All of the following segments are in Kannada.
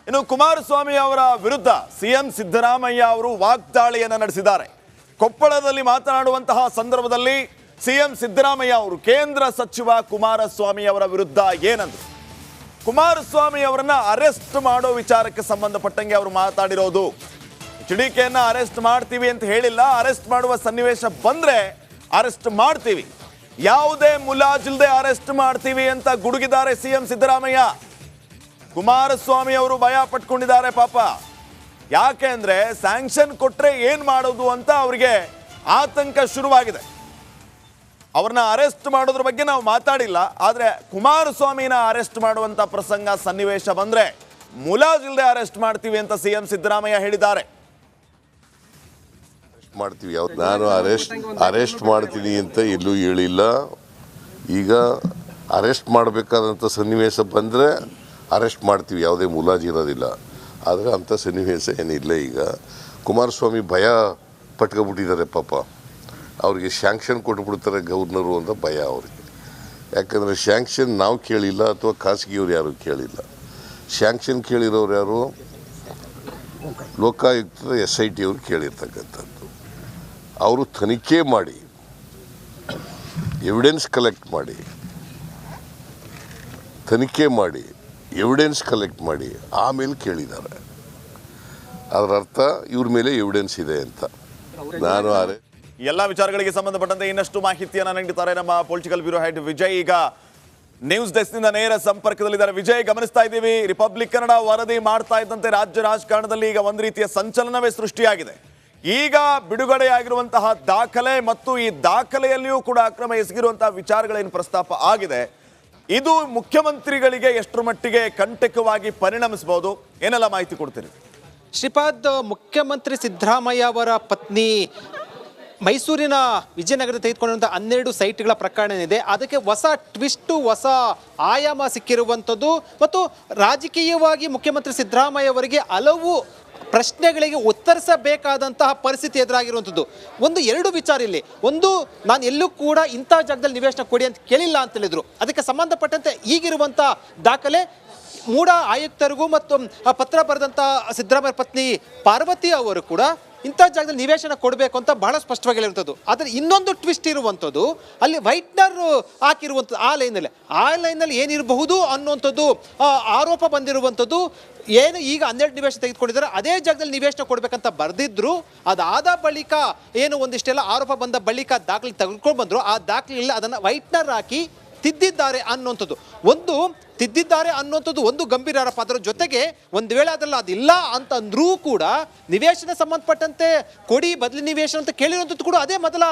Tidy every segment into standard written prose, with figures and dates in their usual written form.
ಇನ್ನು ಕುಮಾರಸ್ವಾಮಿ ಅವರ ವಿರುದ್ಧ ಸಿಎಂ ಸಿದ್ದರಾಮಯ್ಯ ಅವರು ವಾಗ್ದಾಳಿಯನ್ನು ನಡೆಸಿದ್ದಾರೆ. ಕೊಪ್ಪಳದಲ್ಲಿ ಮಾತನಾಡುವಂತಹ ಸಂದರ್ಭದಲ್ಲಿ ಸಿಎಂ ಸಿದ್ದರಾಮಯ್ಯ ಅವರು ಕೇಂದ್ರ ಸಚಿವ ಕುಮಾರಸ್ವಾಮಿ ಅವರ ವಿರುದ್ಧ ಏನಂದ್ರು, ಕುಮಾರಸ್ವಾಮಿ ಅವರನ್ನ ಅರೆಸ್ಟ್ ಮಾಡೋ ವಿಚಾರಕ್ಕೆ ಸಂಬಂಧಪಟ್ಟಂಗೆ ಅವರು ಮಾತಾಡಿರೋದು, HDKಯನ್ನ ಅರೆಸ್ಟ್ ಮಾಡ್ತೀವಿ ಅಂತ ಹೇಳಿಲ್ಲ, ಅರೆಸ್ಟ್ ಮಾಡುವ ಸನ್ನಿವೇಶ ಬಂದ್ರೆ ಅರೆಸ್ಟ್ ಮಾಡ್ತೀವಿ, ಯಾವುದೇ ಮುಲಾಜಿಲ್ದೆ ಅರೆಸ್ಟ್ ಮಾಡ್ತೀವಿ ಅಂತ ಗುಡುಗಿದ್ದಾರೆ ಸಿಎಂ ಸಿದ್ದರಾಮಯ್ಯ. ಕುಮಾರಸ್ವಾಮಿ ಅವರು ಭಯ ಪಟ್ಕೊಂಡಿದ್ದಾರೆ ಪಾಪ. ಯಾಕೆ ಅಂದ್ರೆ ಸ್ಯಾಂಕ್ಷನ್ ಕೊಟ್ರೆ ಏನ್ ಮಾಡೋದು ಅಂತ ಅವರಿಗೆ ಆತಂಕ ಶುರುವಾಗಿದೆ. ಅವ್ರನ್ನ ಅರೆಸ್ಟ್ ಮಾಡೋದ್ರ ಬಗ್ಗೆ ನಾವು ಮಾತಾಡಿಲ್ಲ, ಆದ್ರೆ ಕುಮಾರಸ್ವಾಮಿನ ಅರೆಸ್ಟ್ ಮಾಡುವಂತ ಪ್ರಸಂಗ ಸನ್ನಿವೇಶ ಬಂದ್ರೆ ಮುಲಾಜಿಲ್ದೆ ಅರೆಸ್ಟ್ ಮಾಡ್ತೀವಿ ಅಂತ ಸಿಎಂ ಸಿದ್ದರಾಮಯ್ಯ ಹೇಳಿದ್ದಾರೆ. ಮಾಡ್ತೀವಿ, ನಾನು ಅರೆಸ್ಟ್ ಮಾಡ್ತೀನಿ ಅಂತ ಎಲ್ಲೂ ಹೇಳಿಲ್ಲ. ಈಗ ಅರೆಸ್ಟ್ ಮಾಡಬೇಕಾದಂಥ ಸನ್ನಿವೇಶ ಬಂದರೆ ಅರೆಸ್ಟ್ ಮಾಡ್ತೀವಿ, ಯಾವುದೇ ಮುಲಾಜಿ ಇರೋದಿಲ್ಲ. ಆದರೆ ಅಂಥ ಸನ್ನಿವೇಶ ಏನಿಲ್ಲ. ಈಗ ಕುಮಾರಸ್ವಾಮಿ ಭಯ ಪಟ್ಕೊಬಿಟ್ಟಿದ್ದಾರೆ ಪಾಪ. ಅವ್ರಿಗೆ ಶ್ಯಾಂಕ್ಷನ್ ಕೊಟ್ಬಿಡ್ತಾರೆ ಗವರ್ನರು ಅಂತ ಭಯ ಅವ್ರಿಗೆ. ಯಾಕಂದರೆ ಶ್ಯಾಂಕ್ಷನ್ ನಾವು ಕೇಳಿಲ್ಲ ಅಥವಾ ಖಾಸಗಿಯವ್ರು ಯಾರು ಕೇಳಿಲ್ಲ. ಶ್ಯಾಂಕ್ಷನ್ ಕೇಳಿರೋರು ಯಾರು? ಲೋಕಾಯುಕ್ತದ SIT ಅವರು ಕೇಳಿರ್ತಕ್ಕಂಥದ್ದು. ಅವರು ತನಿಖೆ ಮಾಡಿ ಎವಿಡೆನ್ಸ್ ಕಲೆಕ್ಟ್ ಮಾಡಿ ಆಮೇಲೆ ಕೇಳಿದ್ದಾರೆ. ಅದರ ಅರ್ಥ ಇವ್ರ ಮೇಲೆ ಎವಿಡೆನ್ಸ್ ಇದೆ ಅಂತ. ನಾನು ಎಲ್ಲ ವಿಚಾರಗಳಿಗೆ ಸಂಬಂಧಪಟ್ಟಂತೆ ಇನ್ನಷ್ಟು ಮಾಹಿತಿಯನ್ನು ನೀಡುತ್ತಾರೆ ನಮ್ಮ ಪೊಲಿಟಿಕಲ್ ಬ್ಯೂರೋ ಹೆಡ್ ವಿಜಯ್. ಈಗ ನ್ಯೂಸ್ ಡೆಸ್ಕ್ನಿಂದ ನೇರ ಸಂಪರ್ಕದಲ್ಲಿದ್ದಾರೆ. ವಿಜಯ್, ಗಮನಿಸ್ತಾ ಇದ್ದೀವಿ, ರಿಪಬ್ಲಿಕ್ ಕನ್ನಡ ವರದಿ ಮಾಡ್ತಾ ಇದ್ದಂತೆ ರಾಜ್ಯ ರಾಜಕಾರಣದಲ್ಲಿ ಈಗ ಒಂದು ರೀತಿಯ ಸಂಚಲನವೇ ಸೃಷ್ಟಿಯಾಗಿದೆ. ಈಗ ಬಿಡುಗಡೆಯಾಗಿರುವಂತಹ ದಾಖಲೆ ಮತ್ತು ಈ ದಾಖಲೆಯಲ್ಲಿಯೂ ಕೂಡ ಅಕ್ರಮ ಎಸಗಿರುವಂತಹ ವಿಚಾರಗಳೇನು ಪ್ರಸ್ತಾಪ ಆಗಿದೆ, ಇದು ಮುಖ್ಯಮಂತ್ರಿಗಳಿಗೆ ಎಷ್ಟರ ಮಟ್ಟಿಗೆ ಕಂಟಕವಾಗಿ ಪರಿಣಮಿಸಬಹುದು? ಏನೆಲ್ಲ ಮಾಹಿತಿ ಕೊಡ್ತೀರಿ? ಶ್ರೀಪಾದ್, ಮುಖ್ಯಮಂತ್ರಿ ಸಿದ್ದರಾಮಯ್ಯ ಅವರ ಪತ್ನಿ ಮೈಸೂರಿನ ವಿಜಯನಗರ ತೆಗೆದುಕೊಂಡಂಥ 12 ಸೈಟ್ಗಳ ಪ್ರಕರಣ ಏನಿದೆ, ಅದಕ್ಕೆ ಹೊಸ ಟ್ವಿಸ್ಟು, ಹೊಸ ಆಯಾಮ ಸಿಕ್ಕಿರುವಂಥದ್ದು ಮತ್ತು ರಾಜಕೀಯವಾಗಿ ಮುಖ್ಯಮಂತ್ರಿ ಸಿದ್ದರಾಮಯ್ಯ ಅವರಿಗೆ ಹಲವು ಪ್ರಶ್ನೆಗಳಿಗೆ ಉತ್ತರಿಸಬೇಕಾದಂತಹ ಪರಿಸ್ಥಿತಿ ಎದುರಾಗಿರುವಂಥದ್ದು. ಎರಡು ವಿಚಾರ ಇಲ್ಲಿ. ಒಂದು, ನಾನು ಎಲ್ಲೂ ಕೂಡ ಇಂಥ ಜಾಗದಲ್ಲಿ ನಿವೇಶನ ಕೊಡಿ ಅಂತ ಕೇಳಿಲ್ಲ ಅಂತ ಹೇಳಿದ್ರು. ಅದಕ್ಕೆ ಸಂಬಂಧಪಟ್ಟಂತೆ ಈಗಿರುವಂಥ ದಾಖಲೆ ಮೂಡ ಆಯುಕ್ತರಿಗೂ ಮತ್ತು ಪತ್ರ ಬರೆದಂಥ ಸಿದ್ದರಾಮಯ್ಯ ಪತ್ನಿ ಪಾರ್ವತಿ ಅವರು ಕೂಡ ಇಂಥ ಜಾಗದಲ್ಲಿ ನಿವೇಶನ ಕೊಡಬೇಕು ಅಂತ ಬಹಳ ಸ್ಪಷ್ಟವಾಗಿ ಹೇಳಿರುವಂಥದ್ದು. ಆದರೆ ಇನ್ನೊಂದು ಟ್ವಿಸ್ಟ್ ಇರುವಂಥದ್ದು, ಅಲ್ಲಿ ವೈಟ್ನರ್ ಹಾಕಿರುವಂಥದ್ದು ಆ ಲೈನಲ್ಲಿ ಏನಿರಬಹುದು ಅನ್ನುವಂಥದ್ದು ಆರೋಪ ಬಂದಿರುವಂಥದ್ದು. ಏನು ಈಗ 12 ನಿವೇಶನ ತೆಗೆದುಕೊಂಡಿದ್ದಾರೆ, ಅದೇ ಜಾಗದಲ್ಲಿ ನಿವೇಶನ ಕೊಡಬೇಕಂತ ಬರೆದಿದ್ರು. ಅದಾದ ಬಳಿಕ ಏನು ಒಂದಿಷ್ಟೆಲ್ಲ ಆರೋಪ ಬಂದ ಬಳಿಕ ದಾಖಲೆ ತೆಗೆದುಕೊಂಡು ಬಂದರು. ಆ ದಾಖಲೆಯಲ್ಲಿ ಅದನ್ನು ವೈಟ್ನರ್ ಹಾಕಿ ತಿದ್ದಿದ್ದಾರೆ ಅನ್ನುವಂಥದ್ದು ಒಂದು ಗಂಭೀರ ಆರೋಪ. ಅದರ ಜೊತೆಗೆ ಒಂದು ವೇಳೆ ಅದರಲ್ಲಿ ಅದಿಲ್ಲ ಅಂತಂದ್ರೂ ಕೂಡ ನಿವೇಶನ ಸಂಬಂಧಪಟ್ಟಂತೆ ಕೊಡಿ ಬದಲಿ ನಿವೇಶನ ಅಂತ ಕೇಳಿರುವಂಥದ್ದು ಕೂಡ ಅದೇ ಮೊದಲ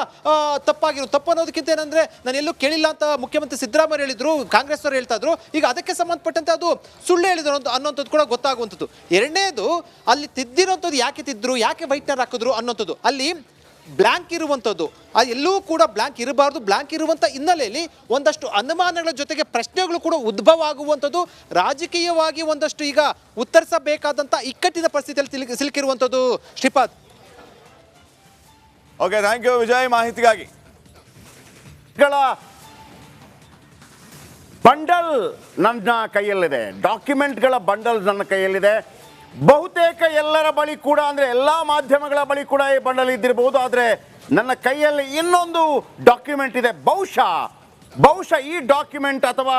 ತಪ್ಪು ಅನ್ನೋದಕ್ಕಿಂತ ಏನಂದ್ರೆ ನಾನು ಎಲ್ಲೂ ಕೇಳಿಲ್ಲ ಅಂತ ಮುಖ್ಯಮಂತ್ರಿ ಸಿದ್ದರಾಮಯ್ಯ ಹೇಳಿದ್ರು, ಕಾಂಗ್ರೆಸ್ ಅವರು ಹೇಳ್ತಾ ಇದ್ರು. ಈಗ ಅದಕ್ಕೆ ಸಂಬಂಧಪಟ್ಟಂತೆ ಅದು ಸುಳ್ಳು ಹೇಳಿದ್ರು ಅನ್ನೋಂಥದ್ದು ಕೂಡ ಗೊತ್ತಾಗುವಂಥದ್ದು. ಎರಡನೇದು, ಅಲ್ಲಿ ತಿದ್ದಿರೋಂಥದ್ದು ಯಾಕೆ ತಿದ್ದರು, ಯಾಕೆ ವೈಟ್ನರ್ ಹಾಕಿದ್ರು ಅನ್ನೋಂಥದ್ದು. ಅಲ್ಲಿ ಬ್ಲ್ಯಾಂಕ್ ಇರುವಂಥದ್ದು, ಅದು ಎಲ್ಲೂ ಕೂಡ ಬ್ಲ್ಯಾಂಕ್ ಇರಬಾರ್ದು. ಬ್ಲ್ಯಾಂಕ್ ಇರುವಂಥ ಹಿನ್ನೆಲೆಯಲ್ಲಿ ಒಂದಷ್ಟು ಅನುಮಾನಗಳ ಜೊತೆಗೆ ಪ್ರಶ್ನೆಗಳು ಕೂಡ ಉದ್ಭವ ಆಗುವಂಥದ್ದು. ರಾಜಕೀಯವಾಗಿ ಒಂದಷ್ಟು ಈಗ ಉತ್ತರಿಸಬೇಕಾದಂಥ ಇಕ್ಕಟ್ಟಿನ ಪರಿಸ್ಥಿತಿಯಲ್ಲಿ ಸಿಲುಕಿರುವಂಥದ್ದು. Shripad. Okay, thank you Vijay ಮಾಹಿತಿಗಾಗಿ. ಬಂಡಲ್ ನನ್ನ ಕೈಯಲ್ಲಿದೆ, ಡಾಕ್ಯುಮೆಂಟ್ಗಳ ಬಂಡಲ್ ನನ್ನ ಕೈಯಲ್ಲಿದೆ. ಬಹುತೇಕ ಎಲ್ಲರ ಬಳಿ ಕೂಡ, ಅಂದರೆ ಎಲ್ಲ ಮಾಧ್ಯಮಗಳ ಬಳಿ ಕೂಡ ಈ ಬಂಡಲ್ ಇದ್ದಿರಬಹುದು. ಆದರೆ ನನ್ನ ಕೈಯಲ್ಲಿ ಇನ್ನೊಂದು ಡಾಕ್ಯುಮೆಂಟ್ ಇದೆ. ಬಹುಶಃ ಈ ಡಾಕ್ಯುಮೆಂಟ್ ಅಥವಾ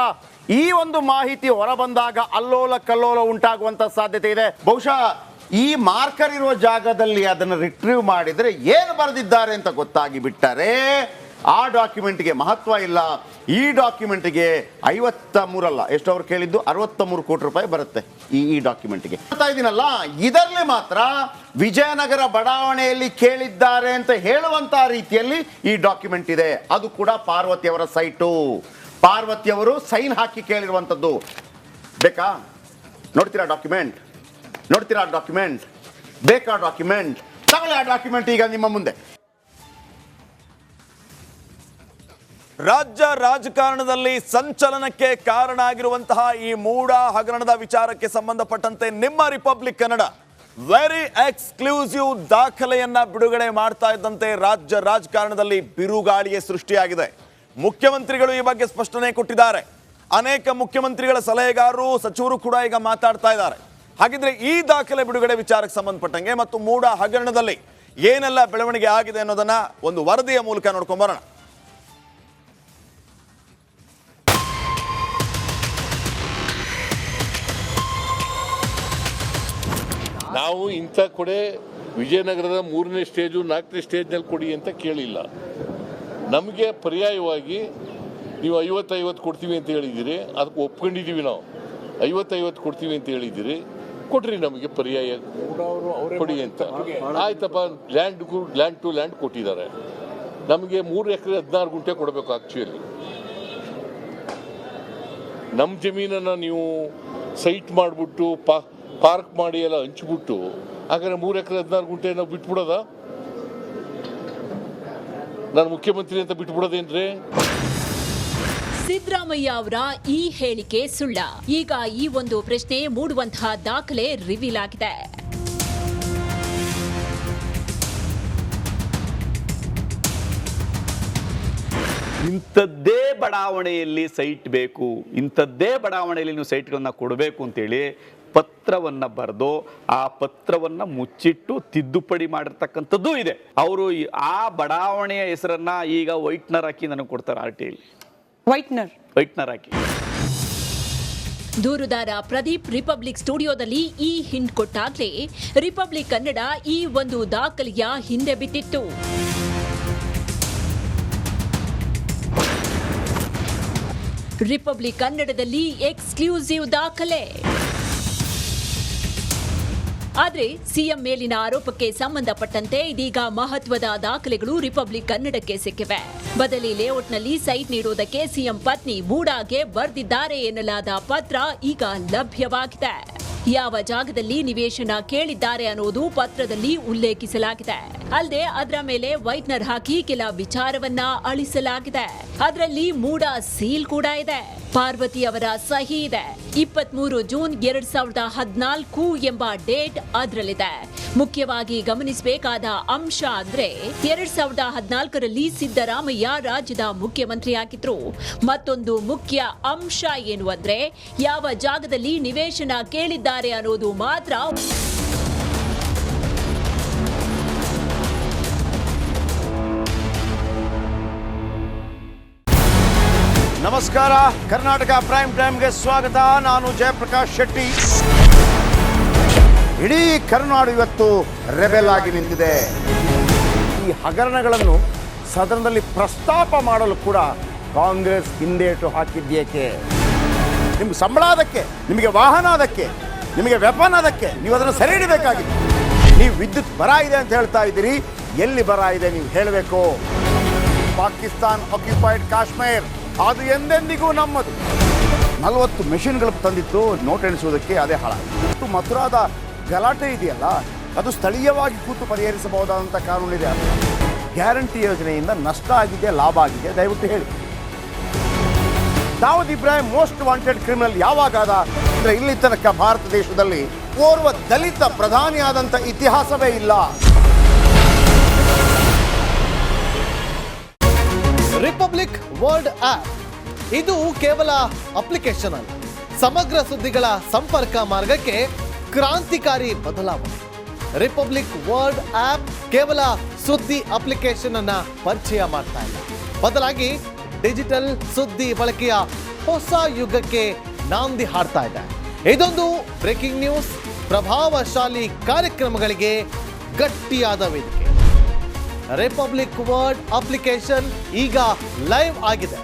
ಈ ಒಂದು ಮಾಹಿತಿ ಹೊರಬಂದಾಗ ಅಲ್ಲೋಲ ಕಲ್ಲೋಲ ಉಂಟಾಗುವಂಥ ಸಾಧ್ಯತೆ ಇದೆ. ಬಹುಶಃ ಈ ಮಾರ್ಕರ್ ಇರುವ ಜಾಗದಲ್ಲಿ ಅದನ್ನು ರಿಟ್ರೀವ್ ಮಾಡಿದರೆ ಏನು ಬರೆದಿದ್ದಾರೆ ಅಂತ ಗೊತ್ತಾಗಿ ಬಿಟ್ಟರೆ ಆ ಡಾಕ್ಯುಮೆಂಟ್ಗೆ ಮಹತ್ವ ಇಲ್ಲ. ಈ ಡಾಕ್ಯುಮೆಂಟ್ಗೆ 53 ಅಲ್ಲ, ಎಷ್ಟು ಅವ್ರು ಕೇಳಿದ್ದು 63 ಕೋಟಿ ರೂಪಾಯಿ ಬರುತ್ತೆ ಈ ಡಾಕ್ಯುಮೆಂಟ್ಗೆ. ಹೇಳ್ತಾ ಇದ್ದೀನಲ್ಲ, ಇದರಲ್ಲಿ ಮಾತ್ರ ವಿಜಯನಗರ ಬಡಾವಣೆಯಲ್ಲಿ ಕೇಳಿದ್ದಾರೆ ಅಂತ ಹೇಳುವಂತ ರೀತಿಯಲ್ಲಿ ಈ ಡಾಕ್ಯುಮೆಂಟ್ ಇದೆ. ಅದು ಕೂಡ ಪಾರ್ವತಿಯವರ ಸೈಟು, ಪಾರ್ವತಿಯವರು ಸೈನ್ ಹಾಕಿ ಕೇಳಿರುವಂಥದ್ದು. ಬೇಕಾ? ನೋಡ್ತೀರಾ ಡಾಕ್ಯುಮೆಂಟ್? ಬೇಕಾ ಡಾಕ್ಯುಮೆಂಟ್? ತಗೊಳ್ಳಿ ಆ ಡಾಕ್ಯುಮೆಂಟ್ ಈಗ ನಿಮ್ಮ ಮುಂದೆ. ರಾಜ್ಯ ರಾಜಕಾರಣದಲ್ಲಿ ಸಂಚಲನಕ್ಕೆ ಕಾರಣ ಆಗಿರುವಂತಹ ಈ ಮೂಡ ಹಗರಣದ ವಿಚಾರಕ್ಕೆ ಸಂಬಂಧಪಟ್ಟಂತೆ ನಿಮ್ಮ ರಿಪಬ್ಲಿಕ್ ಕನ್ನಡ ವೆರಿ ಎಕ್ಸ್ಕ್ಲೂಸಿವ್ ದಾಖಲೆಯನ್ನ ಬಿಡುಗಡೆ ಮಾಡ್ತಾ ಇದ್ದಂತೆ ರಾಜ್ಯ ರಾಜಕಾರಣದಲ್ಲಿ ಬಿರುಗಾಳಿಯೇ ಸೃಷ್ಟಿಯಾಗಿದೆ. ಮುಖ್ಯಮಂತ್ರಿಗಳು ಈ ಬಗ್ಗೆ ಸ್ಪಷ್ಟನೆ ಕೊಟ್ಟಿದ್ದಾರೆ. ಅನೇಕ ಮುಖ್ಯಮಂತ್ರಿಗಳ ಸಲಹೆಗಾರರು, ಸಚಿವರು ಕೂಡ ಈಗ ಮಾತಾಡ್ತಾ ಇದ್ದಾರೆ. ಹಾಗಿದ್ರೆ ಈ ದಾಖಲೆ ಬಿಡುಗಡೆ ವಿಚಾರಕ್ಕೆ ಸಂಬಂಧಪಟ್ಟಂಗೆ ಮತ್ತು ಮೂಡ ಹಗರಣದಲ್ಲಿ ಏನೆಲ್ಲ ಬೆಳವಣಿಗೆ ಆಗಿದೆ ಅನ್ನೋದನ್ನ ಒಂದು ವರದಿಯ ಮೂಲಕ ನೋಡ್ಕೊಂಡ್ ಬರೋಣ. ನಾವು ಇಂಥ ಕೊಡೆ ವಿಜಯನಗರದ 3ನೇ ಸ್ಟೇಜು 4ನೇ ಸ್ಟೇಜ್ನಲ್ಲಿ ಕೊಡಿ ಅಂತ ಕೇಳಿಲ್ಲ. ನಮಗೆ ಪರ್ಯಾಯವಾಗಿ ನೀವು 50-50 ಕೊಡ್ತೀವಿ ಅಂತ ಹೇಳಿದ್ದೀರಿ, ಅದಕ್ಕೆ ಒಪ್ಕೊಂಡಿದ್ದೀವಿ. ನಾವು 50-50 ಕೊಡ್ತೀವಿ ಅಂತ ಹೇಳಿದ್ದೀರಿ, ಕೊಟ್ರಿ ನಮಗೆ ಪರ್ಯಾಯ ಕೊಡಿ ಅಂತ. ಆಯ್ತಪ್ಪ, ಲ್ಯಾಂಡ್ ಟು ಲ್ಯಾಂಡ್ ಕೊಟ್ಟಿದ್ದಾರೆ. ನಮಗೆ 3 ಎಕರೆ 16 ಗುಂಟೆ ಕೊಡಬೇಕು. ಆ್ಯಕ್ಚುಲಿ ನಮ್ಮ ಜಮೀನನ್ನು ನೀವು ಸೈಟ್ ಮಾಡಿಬಿಟ್ಟು ಪಾರ್ಕ್ ಮಾಡಿ ಎಲ್ಲ ಹಂಚ್ಬಿಟ್ಟು ಹಾಗಾದ್ರೆ 3 ಎಕರೆ 16 ಗುಂಟೆ ನಾವು ಬಿಟ್ಬಿಡೋದ? ನಾನು ಮುಖ್ಯಮಂತ್ರಿ ಅಂತ ಬಿಟ್ಬಿಡೋದೇನ್ರಿ? ಸಿದ್ದರಾಮಯ್ಯ ಅವರ ಈ ಹೇಳಿಕೆ ಸುಳ್ಳ? ಈಗ ಈ ಒಂದು ಪ್ರಶ್ನೆ ಮೂಡುವಂತಹ ದಾಖಲೆ ರಿವೀಲ್ ಆಗಿದೆ. ಇಂಥದ್ದೇ ಬಡಾವಣೆಯಲ್ಲಿ ಸೈಟ್ ಬೇಕು, ಇಂಥದ್ದೇ ಬಡಾವಣೆಯಲ್ಲಿ ನೀವು ಸೈಟ್ಗಳನ್ನ ಕೊಡಬೇಕು ಅಂತೇಳಿ ಪತ್ರವನ್ನು ಬರೆದು ಆ ಪತ್ರವನ್ನು ಮುಚ್ಚಿಟ್ಟು ತಿದ್ದುಪಡಿ ಮಾಡಿರ್ತಕ್ಕಂಥದ್ದು ಇದೆ. ಅವರು ಆ ಬಡಾವಣೆಯ ಹೆಸರನ್ನ ಈಗ ವೈಟ್ನರ್ ಹಾಕಿ ನನಗೆ ಕೊಡ್ತಾರೆ. RTI ವೈಟ್ನರ್ ಹಾಕಿ. ದೂರುದಾರ ಪ್ರದೀಪ್ ರಿಪಬ್ಲಿಕ್ ಸ್ಟುಡಿಯೋದಲ್ಲಿ ಈ ಹಿಂಟ್ ಕೊಟ್ಟಾಗ್ಲೇ ರಿಪಬ್ಲಿಕ್ ಕನ್ನಡ ಈ ಒಂದು ದಾಖಲೆಯ ಹಿಂದೆ ಬಿದ್ದಿತ್ತು. ರಿಪಬ್ಲಿಕ್ ಕನ್ನಡದಲ್ಲಿ ಎಕ್ಸ್ಕ್ಲೂಸಿವ್ ದಾಖಲೆ. ಆದರೆ ಸಿಎಂ ಮೇಲಿನ ಆರೋಪಕ್ಕೆ ಸಂಬಂಧಪಟ್ಟಂತೆ ಇದೀಗ ಮಹತ್ವದ ದಾಖಲೆಗಳು ರಿಪಬ್ಲಿಕ್ ಕನ್ನಡಕ್ಕೆ ಸಿಕ್ಕಿವೆ. ಬದಲಿ ಲೇಔಟ್ನಲ್ಲಿ ಸೈಟ್ ನೀಡುವುದಕ್ಕೆ ಸಿಎಂ ಪತ್ನಿ ಮೂಡಾಗೆ ಬರೆದಿದ್ದಾರೆ ಎನ್ನಲಾದ ಪತ್ರ ಈಗ ಲಭ್ಯವಾಗಿದೆ. ಯಾವ ಜಾಗದಲ್ಲಿ ನಿವೇಶನ ಕೇಳಿದ್ದಾರೆ ಅನ್ನೋದು ಪತ್ರದಲ್ಲಿ ಉಲ್ಲೇಖಿಸಲಾಗಿದೆ. ಅಲ್ಲದೆ ಅದರ ಮೇಲೆ ವೈಟ್ನರ್ ಹಾಕಿ ಕೆಲ ವಿಚಾರವನ್ನ ಅಳಿಸಲಾಗಿದೆ. ಅದರಲ್ಲಿ ಮೂಡ ಸೀಲ್ ಕೂಡ ಇದೆ. ಪಾರ್ವತಿ ಅವರ ಸಹಿ ಇದೆ. 23 ಜೂನ್ 2014 ಎಂಬ ಡೇಟ್ ಅದರಲ್ಲಿದೆ. ಮುಖ್ಯವಾಗಿ ಗಮನಿಸಬೇಕಾದ ಅಂಶ ಅಂದ್ರೆ 2014ರಲ್ಲಿ ಸಿದ್ದರಾಮಯ್ಯ ರಾಜ್ಯದ ಮುಖ್ಯಮಂತ್ರಿಯಾಗಿದ್ರು. ಮತ್ತೊಂದು ಮುಖ್ಯ ಅಂಶ ಏನು ಅಂದ್ರೆ ಯಾವ ಜಾಗದಲ್ಲಿ ನಿವೇಶನ ಕೇಳಿದ್ದಾರೆ ಅನ್ನೋದು ಮಾತ್ರ. ನಮಸ್ಕಾರ, ಕರ್ನಾಟಕ ಪ್ರೈಮ್ ಟೈಮ್ಗೆ ಸ್ವಾಗತ. ನಾನು ಜಯಪ್ರಕಾಶ್ ಶೆಟ್ಟಿ. ಇಡೀ ಕರ್ನಾಡು ಇವತ್ತು ರೆಬೆಲ್ ಆಗಿ ನಿಂತಿದೆ. ಈ ಹಗರಣಗಳನ್ನು ಸದನದಲ್ಲಿ ಪ್ರಸ್ತಾಪ ಮಾಡಲು ಕೂಡ ಕಾಂಗ್ರೆಸ್ ಹಿಂದೇಟು ಹಾಕಿದ್ದೇಕೆ? ನಿಮ್ಗೆ ಸಂಬಳ ಅದಕ್ಕೆ, ನಿಮಗೆ ವಾಹನ ಅದಕ್ಕೆ, ನಿಮಗೆ ವೆಪನ್ ಅದಕ್ಕೆ, ನೀವು ಅದನ್ನು ಸೆರೆ ಹಿಡಿಬೇಕಾಗಿತ್ತು. ನೀವು ವಿದ್ಯುತ್ ಬರ ಇದೆ ಅಂತ ಹೇಳ್ತಾ ಇದ್ದೀರಿ, ಎಲ್ಲಿ ಬರ ಇದೆ ನೀವು ಹೇಳಬೇಕು. ಪಾಕಿಸ್ತಾನ್ ಆಕ್ಯುಪೈಡ್ ಕಾಶ್ಮೀರ್ ಅದು ಎಂದೆಂದಿಗೂ ನಮ್ಮದು. 40 ಮೆಷಿನ್ಗಳು ತಂದಿತ್ತು ನೋಟ್ ಎಣಿಸುವುದಕ್ಕೆ, ಅದೇ ಹಾಳಾಗಿತ್ತು. ಮಥುರಾದ ಗಲಾಟೆ ಇದೆಯಲ್ಲ, ಅದು ಸ್ಥಳೀಯವಾಗಿ ಕೂತು ಪರಿಹರಿಸಬಹುದಾದಂಥ ಕಾನೂನಿದೆ. ಗ್ಯಾರಂಟಿ ಯೋಜನೆಯಿಂದ ನಷ್ಟ ಆಗಿದೆ, ಲಾಭ ಆಗಿದೆ, ದಯವಿಟ್ಟು ಹೇಳಿ. Dawood Ibrahim most wanted criminal ಯಾವಾಗಾದ ಅಂದರೆ ಇಲ್ಲಿ ತನಕ ಭಾರತ ದೇಶದಲ್ಲಿ ಓರ್ವ ದಲಿತ ಪ್ರಧಾನಿಯಾದಂಥ ಇತಿಹಾಸವೇ ಇಲ್ಲ. ರಿಪಬ್ಲಿಕ್ ವರ್ಲ್ಡ್ ಆಪ್ ಇದು ಕೇವಲ ಅಪ್ಲಿಕೇಶನ್ ಅಲ್ಲ, ಸಮಗ್ರ ಸುದ್ದಿಗಳ ಸಂಪರ್ಕ ಮಾರ್ಗಕ್ಕೆ ಕ್ರಾಂತಿಕಾರಿ ಬದಲಾವಣೆ. ರಿಪಬ್ಲಿಕ್ ವರ್ಲ್ಡ್ ಆಪ್ ಕೇವಲ ಸುದ್ದಿ ಅಪ್ಲಿಕೇಶನ್ ಅನ್ನ ಪರಿಚಯ ಮಾಡ್ತಾ ಇಲ್ಲ, ಬದಲಾಗಿ ಡಿಜಿಟಲ್ ಸುದ್ದಿ ಬಳಕೆಯ ಹೊಸ ಯುಗಕ್ಕೆ ನಾಂದಿ ಹಾಡ್ತಾ ಇದೆ. ಇದೊಂದು ಬ್ರೇಕಿಂಗ್ ನ್ಯೂಸ್, ಪ್ರಭಾವಶಾಲಿ ಕಾರ್ಯಕ್ರಮಗಳಿಗೆ ಗಟ್ಟಿಯಾದ ವೇದಿಕೆ. ರಿಪಬ್ಲಿಕ್ ವರ್ಲ್ಡ್ ಅಪ್ಲಿಕೇಶನ್ ಈಗ ಲೈವ್ ಆಗಿದೆ.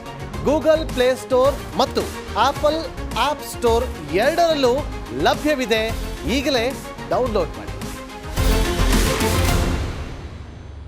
ಗೂಗಲ್ ಪ್ಲೇ ಸ್ಟೋರ್ ಮತ್ತು ಆಪಲ್ ಆಪ್ ಸ್ಟೋರ್ ಎರಡರಲ್ಲೂ ಲಭ್ಯವಿದೆ. ಈಗಲೇ ಡೌನ್ಲೋಡ್ ಮಾಡಿ.